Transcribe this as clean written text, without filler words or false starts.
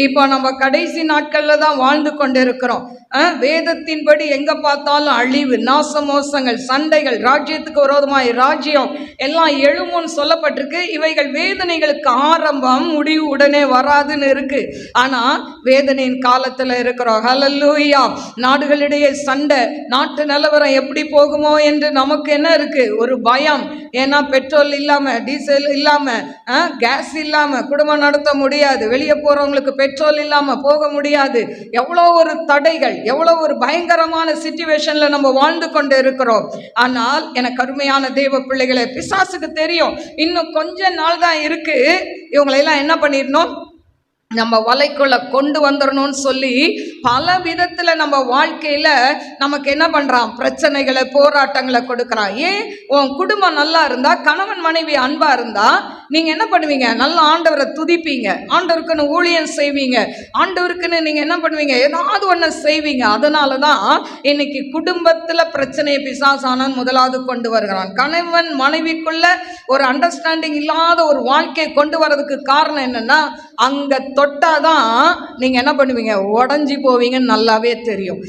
இப்போ நம்ம கடைசி நாட்கள்ல தான் வாழ்ந்து கொண்டு இருக்கிறோம். வேதத்தின்படி எங்க பார்த்தாலும் அழிவு, நாச மோசங்கள், சண்டைகள், ராஜ்யத்துக்கு விரோதமாய் ராஜ்யம் எல்லாம் எழுமுன்னு சொல்லப்பட்டிருக்கு. இவைகள் வேதனைகளுக்கு ஆரம்பம், முடிவு உடனே வராதுன்னு இருக்கு. ஆனா வேதனையின் காலத்துல இருக்கிறோம். ஹல்லேலூயா. நாடுகளிடையே சண்டை, நாட்டு நிலவரம் எப்படி போகுமோ என்று நமக்கு என்ன இருக்கு? ஒரு பயம். ஏன்னா பெட்ரோல் இல்லாம, டீசல் இல்லாம, கேஸ் இல்லாம குடும்பம் நடத்த முடியாது. வெளியே போறவங்களுக்கு பெட்ரோல் இல்லாம போக முடியாது. எவ்வளோ ஒரு தடைகள், எவ்வளோ ஒரு பயங்கரமான சிச்சுவேஷன்ல நம்ம வாழ்ந்து கொண்டு இருக்கிறோம். ஆனால் எனக்கு அருமையான தேவ பிள்ளைகளை, பிசாசுக்கு தெரியும் இன்னும் கொஞ்ச நாள் தான் இருக்கு, இவங்களெல்லாம் என்ன பண்ணிடணும், நம்ம வலைக்குள்ள கொண்டு வந்துடணும்னு சொல்லி பல விதத்துல நம்ம வாழ்க்கையில நமக்கு என்ன பண்றான்? பிரச்சனைகளை, போராட்டங்களை கொடுக்கறான். ஏன்? உன் குடும்பம் நல்லா இருந்தா, கணவன் மனைவி அன்பா இருந்தா, நீங்க என்ன பண்ணுவீங்க? நல்ல ஆண்டவரை துதிப்பீங்க, ஆண்டவருக்குன்னு ஊழியம் செய்வீங்க, ஆண்டவருக்குன்னு நீங்க என்ன பண்ணுவீங்க? ஏதாவது ஒண்ணு செய்வீங்க. அதனாலதான் இன்னைக்கு குடும்பத்துல பிரச்சனையை பிசாசானவன் முதலாவது கொண்டு வருகிறான். கணவன் மனைவிக்குள்ள ஒரு அண்டர்ஸ்டாண்டிங் இல்லாத ஒரு வாழ்க்கையை கொண்டு வர்றதுக்கு காரணம் என்னன்னா, அங்க தொட்டாதான் நீங்க என்ன பண்ணுவீங்க? உடஞ்சி போவீங்கன்னு நல்லாவே தெரியும்.